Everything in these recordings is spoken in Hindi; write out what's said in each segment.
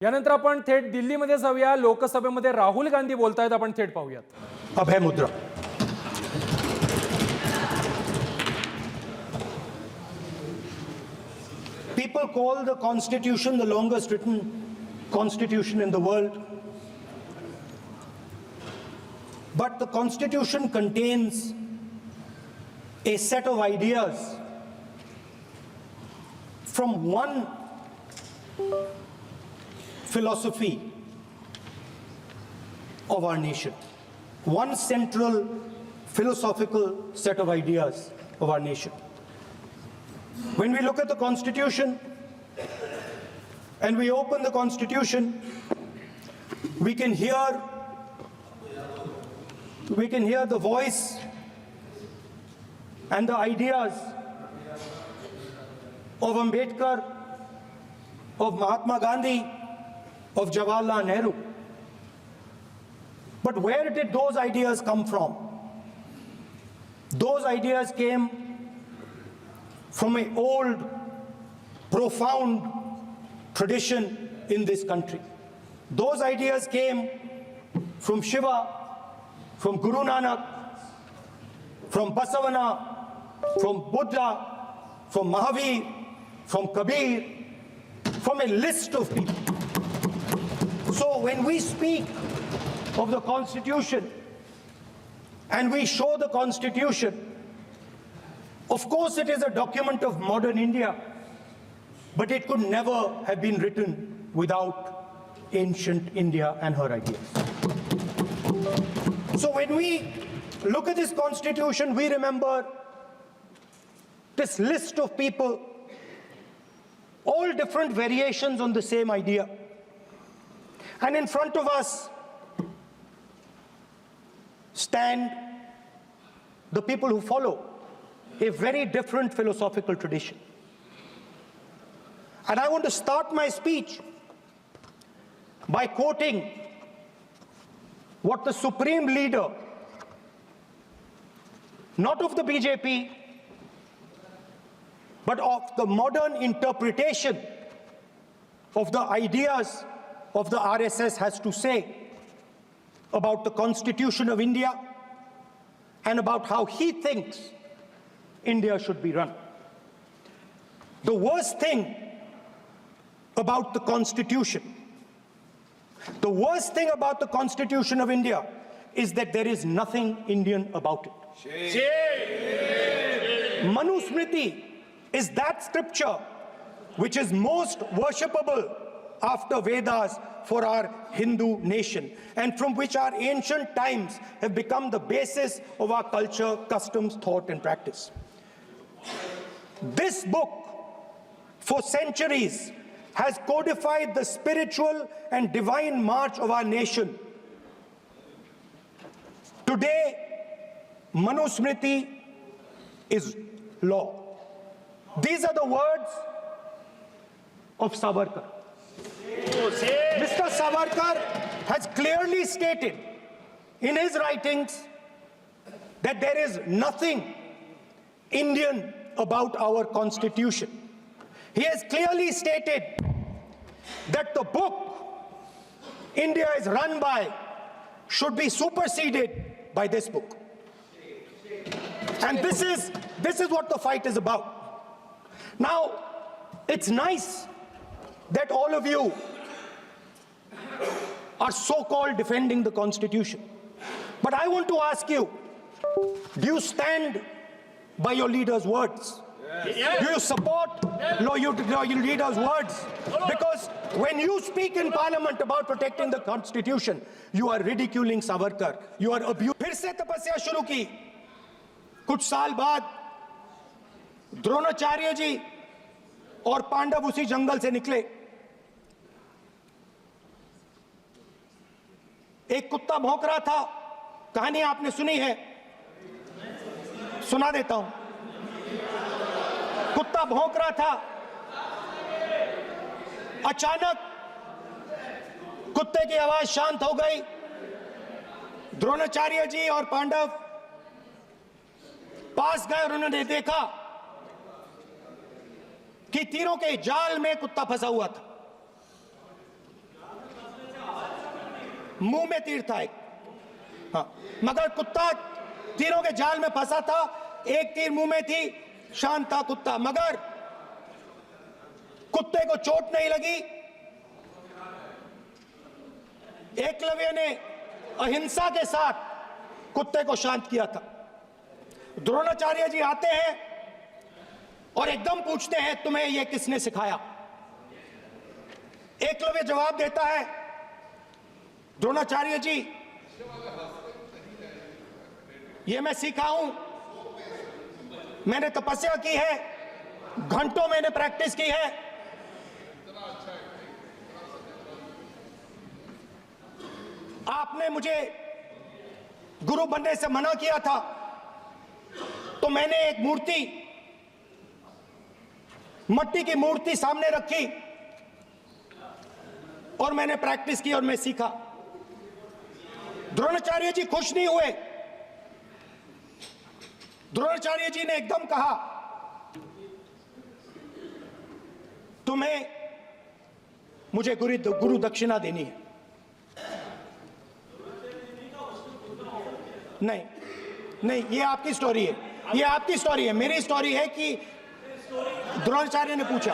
यानंतर आपण थेट दिल्लीमध्ये जाऊया. लोकसभेमध्ये राहुल गांधी बोलतायत, आपण थेट पाहूयात. अभय मुद्रा. People call the Constitution the longest written constitution in the world. But the Constitution contains a set of ideas from one philosophy of our nation, one central philosophical set of ideas of our nation. When we look at the Constitution and we open the Constitution, we can hear the voice and the ideas of Ambedkar, of Mahatma Gandhi, of Jawaharlal Nehru. But where did those ideas come from? Those ideas came from an old, profound tradition in this country. Those ideas came from Shiva, from Guru Nanak, from Basavana, from Buddha, from Mahavir, from Kabir, from a list of people. So when we speak of the Constitution and we show the Constitution, of course it is a document of modern India, but it could never have been written without ancient India and her ideas. So when we look at this Constitution, we remember this list of people, all different variations on the same idea. And in front of us stand the people who follow a very different philosophical tradition. And I want to start my speech by quoting what the supreme leader, not of the BJP, but of the modern interpretation of the ideas of the RSS has to say about the Constitution of India and about how he thinks India should be run. The worst thing about the Constitution, the worst thing about the Constitution of India is that there is nothing Indian about it. Manusmriti is that scripture which is most worshipable after Vedas for our Hindu nation, and from which our ancient times have become the basis of our culture, customs, thought, and practice. This book, for centuries, has codified the spiritual and divine march of our nation. Today, Manusmriti is law. These are the words of Savarkar. Mr. Savarkar has clearly stated in his writings that there is nothing Indian about our Constitution. He has clearly stated that the book India is run by should be superseded by this book. And this is what the fight is about. Now, it's nice that all of you are so-called defending the Constitution. But I want to ask you, do you stand by your leader's words? Yes. Do you support your leader's words? Because when you speak in Parliament about protecting the Constitution, you are ridiculing Savarkar. You are abusing. फिर से तपस्या शुरू की. कुछ साल बाद द्रोणाचार्य जी और पांडव उसी जंगल से निकले. एक कुत्ता भौंक रहा था. कहानी आपने सुनी है, सुना देता हूं. कुत्ता भौंक रहा था. अचानक कुत्ते की आवाज शांत हो गई. द्रोणाचार्य जी और पांडव पास गए और उन्होंने देखा कि तीरों के जाल में कुत्ता फंसा हुआ था। मुंह में तीर था एक, हाँ, मगर कुत्ता तीरों के जाल में फंसा था, एक तीर मुंह में थी, शांत था कुत्ता, मगर कुत्ते को चोट नहीं लगी। एकलव्य ने अहिंसा के साथ कुत्ते को शांत किया था। द्रोणाचार्य जी आते हैं और एकदम पूछते हैं, तुम्हें यह किसने सिखाया? एकलव्य जवाब देता है, द्रोणाचार्य जी, ये मैं सीखा हूं, मैंने तपस्या की है, घंटों मैंने प्रैक्टिस की है। आपने मुझे गुरु बनने से मना किया था, तो मैंने एक मूर्ति, मट्टी की मूर्ति सामने रखी और मैंने प्रैक्टिस की और मैं सीखा। द्रोणाचार्य जी खुश नहीं हुए। द्रोणाचार्य जी ने एकदम कहा, तुम्हें मुझे गुरु दक्षिणा देनी है। नहीं नहीं, ये आपकी स्टोरी है, ये आपकी स्टोरी है। मेरी स्टोरी है कि द्रोणाचार्य ने पूछा।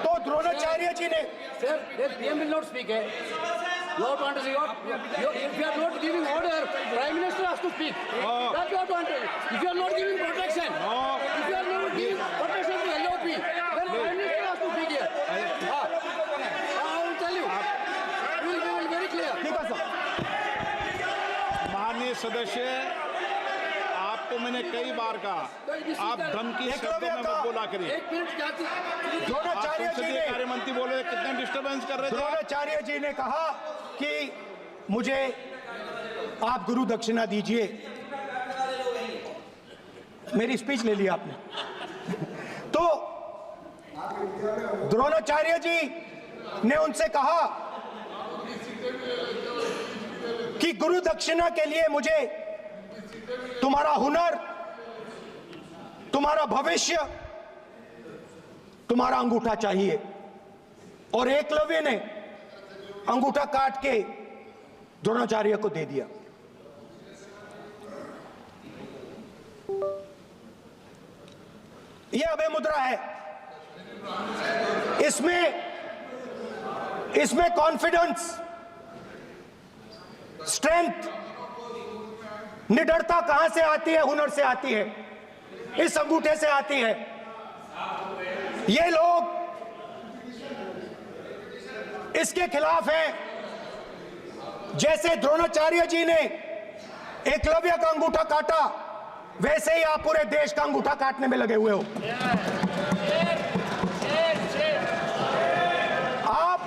तो द्रोणाचार्य जी ने, Sir, the PM will not speak. You have to understand. If you are not giving order, Prime Minister has to speak. That you have to understand. If you are not giving protection, if you are not giving protection to LOP, then Prime Minister has to speak here. I will tell you. We will be very clear. ठीक है सर। माननीय सदस्य, आपको मैंने कई बार कहा, आप धमकी शब्दों में मत बोला करिए। एक मिनट क्या थी? द्रोणाचार्य जी संसदीय ने, कार्य मंत्री बोले, कितने डिस्टर्बेंस कर रहे थे। द्रोणाचार्य जी ने कहा कि मुझे आप गुरु दक्षिणा दीजिए। मेरी स्पीच ले ली आपने। तो द्रोणाचार्य जी ने उनसे कहा कि गुरु दक्षिणा के लिए मुझे तुम्हारा हुनर, तुम्हारा भविष्य, तुम्हारा अंगूठा चाहिए। और एकलव्य ने अंगूठा काट के द्रोणाचार्य को दे दिया। यह अभय मुद्रा है। इसमें कॉन्फिडेंस, स्ट्रेंथ, निडरता कहां से आती है? हुनर से आती है, इस अंगूठे से आती है। ये लोग इसके खिलाफ हैं। जैसे द्रोणाचार्य जी ने एकलव्य का अंगूठा काटा, वैसे ही आप पूरे देश का अंगूठा काटने में लगे हुए हो। आप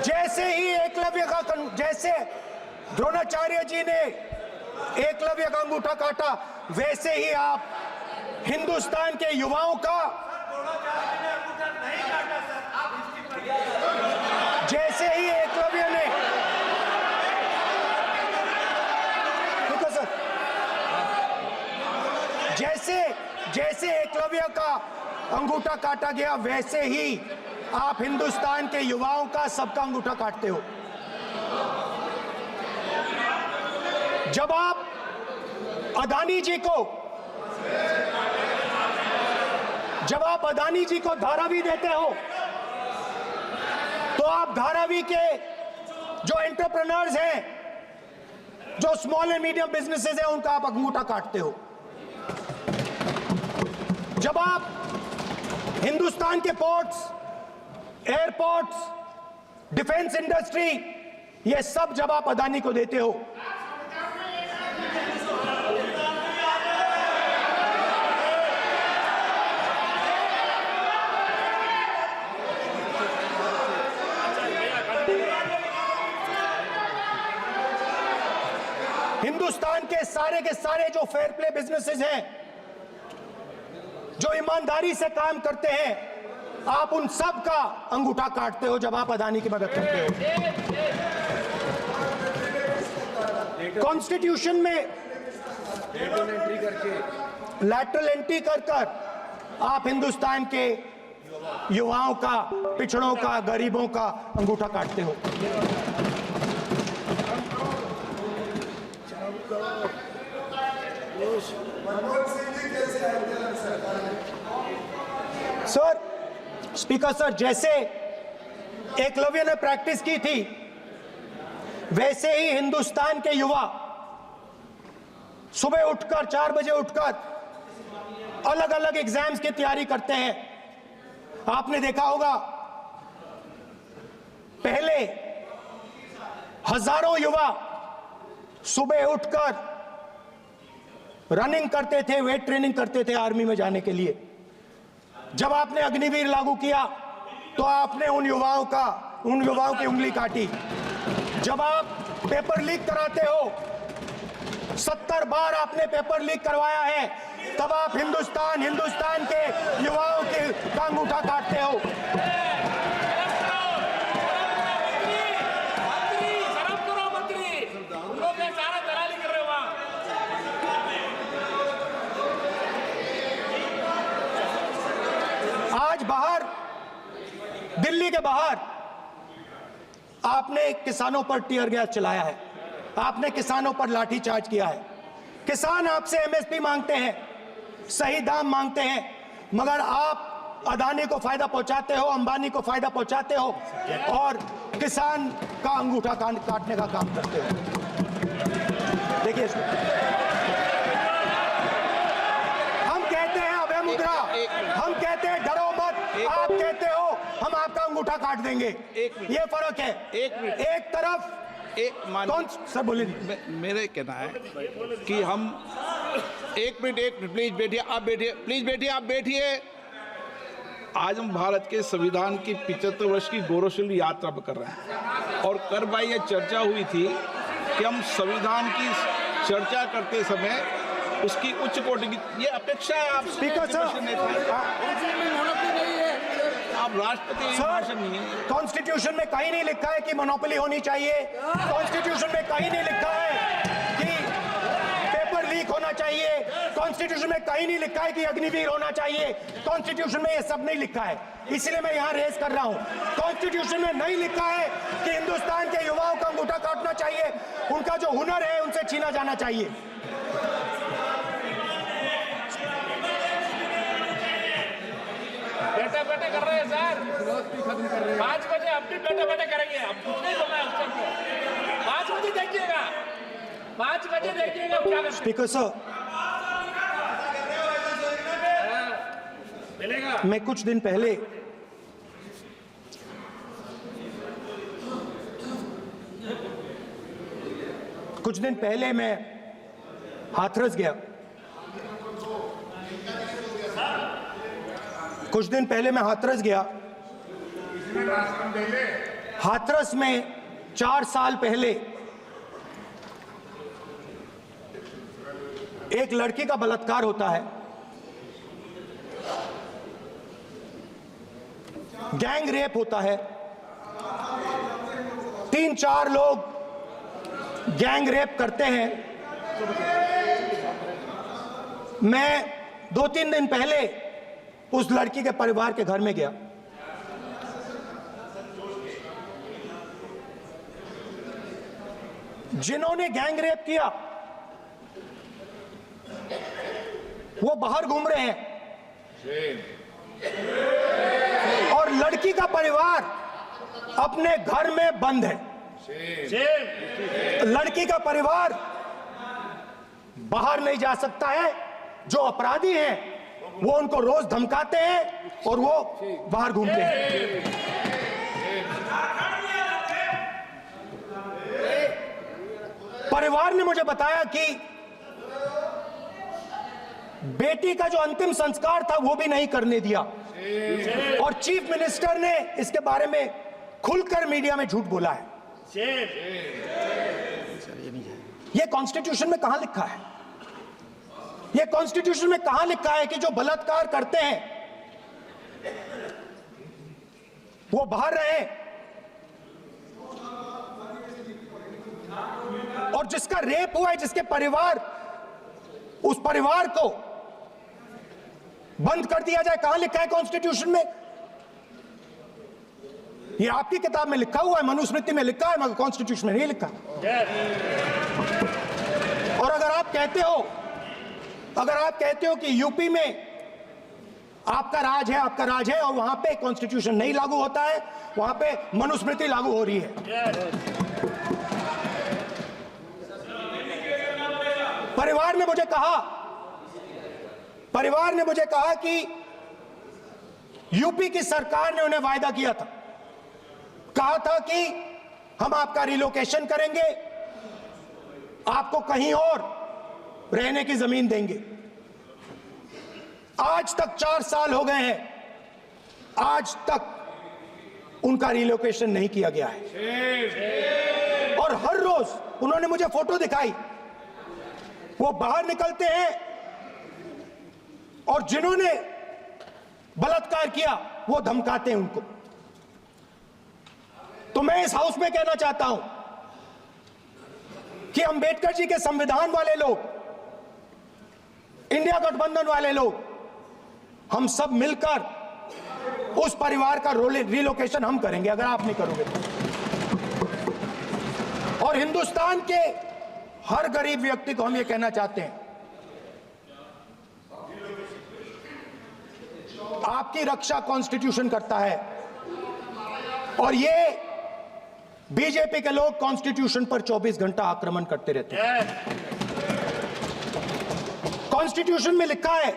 जैसे ही एकलव्य का, जैसे द्रोणाचार्य जी ने एकलव्य का अंगूठा काटा, वैसे ही आप हिंदुस्तान के युवाओं का, जैसे ही एकलव्य ने, देखो सर, जैसे एकलव्य का अंगूठा काटा गया, वैसे ही आप हिंदुस्तान के युवाओं का, सबका अंगूठा काटते हो। जब आप अदानी जी को धारावी देते हो, तो आप धारावी के जो एंटरप्रेन्योर्स हैं, जो स्मॉल एंड मीडियम बिजनेसेस हैं, उनका आप अंगूठा काटते हो। जब आप हिंदुस्तान के पोर्ट्स, एयरपोर्ट्स, डिफेंस इंडस्ट्री, ये सब जब आप अदानी को देते हो, हिंदुस्तान के सारे जो फेयर प्ले बिजनेसेस हैं, जो ईमानदारी से काम करते हैं, आप उन सब का अंगूठा काटते हो जब आप अदानी की मदद करते हो। कॉन्स्टिट्यूशन में लैटरल एंट्री कर आप हिंदुस्तान के युवाओं का, पिछड़ों का, गरीबों का अंगूठा काटते हो। सर, स्पीकर सर, जैसे एकलव्य ने प्रैक्टिस की थी वैसे ही हिंदुस्तान के युवा सुबह उठकर 4 बजे उठकर अलग अलग एग्जाम्स की तैयारी करते हैं। आपने देखा होगा पहले हजारों युवा सुबह उठकर रनिंग करते थे, वेट ट्रेनिंग करते थे आर्मी में जाने के लिए। जब आपने अग्निवीर लागू किया तो आपने उन युवाओं की उंगली काटी। जब आप पेपर लीक कराते हो, 70 बार आपने पेपर लीक करवाया है, तब आप हिंदुस्तान के युवाओं का अंगूठा काटते हो। आज बाहर, दिल्ली के बाहर आपने किसानों पर टीयर गैस चलाया है, आपने किसानों पर लाठीचार्ज किया है। किसान आपसे एमएसपी मांगते हैं, सही दाम मांगते हैं, मगर आप अदानी को फायदा पहुंचाते हो, अंबानी को फायदा पहुंचाते हो और किसान का अंगूठा काटने का काम करते हो। देखिए, हम कहते हैं अभय मुद्रा, हम कहते हैं डरो मत, आप कहते हो हम आपका अंगूठा काट देंगे। ये फर्क है। एक तरफ कौन सर बोलिए। मेरे कहना है कि हम एक मिनट प्लीज बैठिए, आप बैठिए, प्लीज बैठिए, आप बैठिए। आज हम भारत के संविधान की 75 वर्ष की गौरवशाली यात्रा पर कर रहे हैं और कर भाई ये चर्चा हुई थी कि हम संविधान की चर्चा करते समय उसकी उच्च कोटि की ये अपेक्षा है। आप स्पीकर सर, आप राष्ट्रपति भाषण नहीं है। कॉन्स्टिट्यूशन में कहीं नहीं लिखा है कि मोनोपोली होनी चाहिए। कॉन्स्टिट्यूशन में कहीं नहीं लिखा है कि पेपर लीक होना चाहिए। कॉन्स्टिट्यूशन में कहीं नहीं लिखा है कि अग्निवीर होना चाहिए। कॉन्स्टिट्यूशन में ये सब नहीं लिखा है, इसलिए मैं यहाँ रेस कर रहा हूँ। कॉन्स्टिट्यूशन में नहीं लिखा है कि हिंदुस्तान के युवाओं का अंगूठा काटना चाहिए, उनका जो हुनर है उनसे छीना जाना चाहिए। बैठे कर रहे हैं सर, 5 बजे अब भी बैठे करेंगे। अब कुछ नहीं बोलना है उससे। 5 बजे देखिएगा, 5 बजे देखिएगा क्या करते हैं। स्पीकर सर, मिलेगा। मैं कुछ दिन पहले मैं हाथरस गया। हाथरस में 4 साल पहले एक लड़की का बलात्कार होता है। गैंग रेप होता है। 3-4 लोग गैंग रेप करते हैं। मैं 2-3 दिन पहले उस लड़की के परिवार के घर में गया। जिन्होंने गैंग रेप किया वो बाहर घूम रहे हैं और लड़की का परिवार अपने घर में बंद है। लड़की का परिवार बाहर नहीं जा सकता है। जो अपराधी हैं वो उनको रोज धमकाते हैं और वो बाहर घूमते हैं। परिवार ने मुझे बताया कि बेटी का जो अंतिम संस्कार था वो भी नहीं करने दिया और चीफ मिनिस्टर ने इसके बारे में खुलकर मीडिया में झूठ बोला है। ये कॉन्स्टिट्यूशन में कहां लिखा है? ये कॉन्स्टिट्यूशन में कहां लिखा है कि जो बलात्कार करते हैं वो बाहर रहे और जिसका रेप हुआ है, जिसके परिवार, उस परिवार को बंद कर दिया जाए। कहां लिखा है कॉन्स्टिट्यूशन में? ये आपकी किताब में लिखा हुआ है, मनुस्मृति में लिखा है, मगर कॉन्स्टिट्यूशन में नहीं लिखा। और अगर आप कहते हो कि यूपी में आपका राज है और वहां पे कॉन्स्टिट्यूशन नहीं लागू होता है, वहां पे मनुस्मृति लागू हो रही है। परिवार ने मुझे कहा कि यूपी की सरकार ने उन्हें वायदा किया था, कहा था कि हम आपका रिलोकेशन करेंगे, आपको कहीं और रहने की जमीन देंगे। आज तक 4 साल हो गए हैं, आज तक उनका रिलोकेशन नहीं किया गया है। और हर रोज उन्होंने मुझे फोटो दिखाई, वो बाहर निकलते हैं और जिन्होंने बलात्कार किया वो धमकाते हैं उनको। तो मैं इस हाउस में कहना चाहता हूं कि अंबेडकर जी के संविधान वाले लोग, इंडिया गठबंधन वाले लोग, हम सब मिलकर उस परिवार का रिलोकेशन हम करेंगे, अगर आप नहीं करोगे तो। और हिंदुस्तान के हर गरीब व्यक्ति को हम ये कहना चाहते हैं, आपकी रक्षा कॉन्स्टिट्यूशन करता है। और ये बीजेपी के लोग कॉन्स्टिट्यूशन पर 24 घंटा आक्रमण करते रहते हैं। कॉन्स्टिट्यूशन में लिखा है,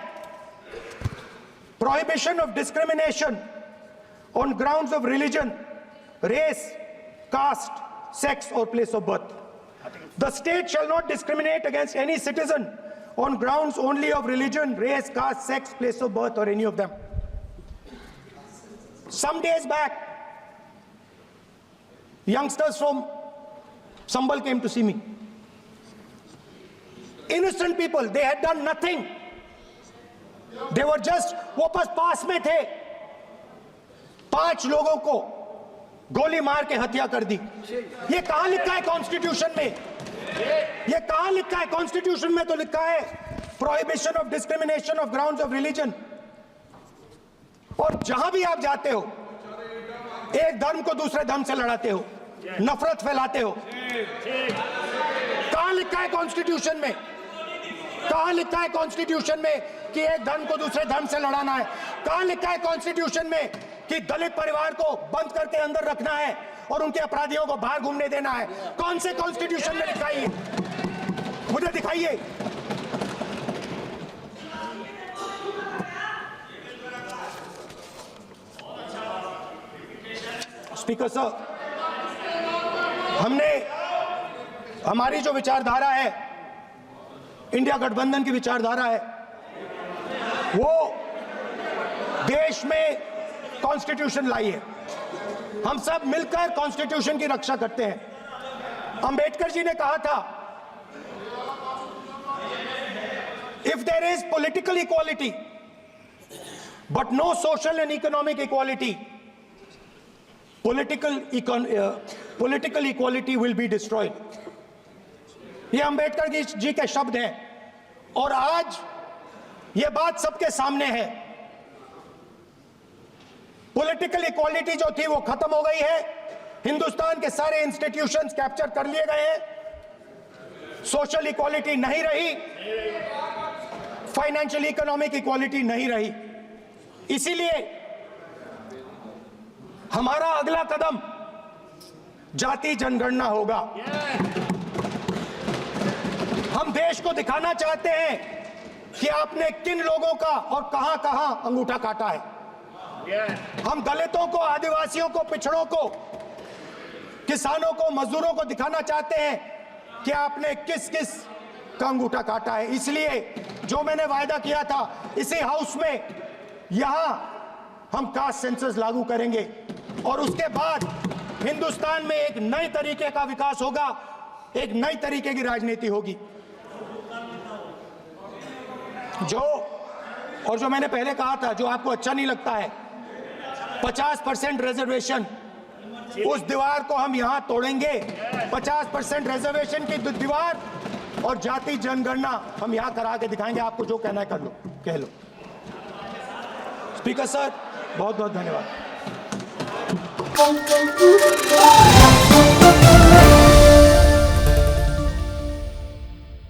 prohibition of discrimination on grounds of religion, race, caste, sex और place of birth. The state shall not discriminate against any citizen on grounds only of religion, race, caste, sex, place of birth, or any of them. Some days back, youngsters from Sambal came to see me. Innocent people, they had done nothing. They were just, वो पास में थे, 5 लोगों को गोली मार के हत्या कर दी। ये कहां लिखा है कॉन्स्टिट्यूशन में? ये कहां लिखा है कॉन्स्टिट्यूशन में? तो लिखा है prohibition of discrimination of grounds of religion. और जहां भी आप जाते हो, एक धर्म को दूसरे धर्म से लड़ाते हो, नफरत फैलाते हो। कहां लिखा है कॉन्स्टिट्यूशन में? कहां लिखा है कॉन्स्टिट्यूशन में कि एक धर्म को दूसरे धर्म से लड़ाना है? कहां लिखा है कॉन्स्टिट्यूशन में कि दलित परिवार को बंद करके अंदर रखना है और उनके अपराधियों को बाहर घूमने देना है? कौन से कॉन्स्टिट्यूशन में लिखा है? मुझे दिखाइए। स्पीकर सर, हमारी जो विचारधारा है, इंडिया गठबंधन की विचारधारा है, वो देश में कॉन्स्टिट्यूशन लाई है। हम सब मिलकर कॉन्स्टिट्यूशन की रक्षा करते हैं। अंबेडकर जी ने कहा था, if there is political equality but no social and economic equality, political equality will be destroyed. ये अंबेडकर जी के शब्द हैं और आज ये बात सबके सामने है। पॉलिटिकल इक्वालिटी जो थी वो खत्म हो गई है। हिंदुस्तान के सारे इंस्टीट्यूशंस कैप्चर कर लिए गए हैं। सोशल इक्वालिटी नहीं रही, फाइनेंशियल इकोनॉमिक इक्वालिटी नहीं रही। इसीलिए हमारा अगला कदम जाति जनगणना होगा। हम देश को दिखाना चाहते हैं कि आपने किन लोगों का और कहां कहां अंगूठा काटा है। हम दलितों को, आदिवासियों को, पिछड़ों को, किसानों को, मजदूरों को दिखाना चाहते हैं कि आपने किस किस का अंगूठा काटा है। इसलिए जो मैंने वायदा किया था, इसी हाउस में यहां हम कास्ट सेंसस लागू करेंगे और उसके बाद हिंदुस्तान में एक नए तरीके का विकास होगा, एक नई तरीके की राजनीति होगी। जो मैंने पहले कहा था, जो आपको अच्छा नहीं लगता है, 50% रिजर्वेशन, उस दीवार को हम यहां तोड़ेंगे। 50% रिजर्वेशन की दीवार और जाति जनगणना हम यहां करा के दिखाएंगे। आपको जो कहना है कर लो, कह लो। स्पीकर सर बहुत बहुत धन्यवाद।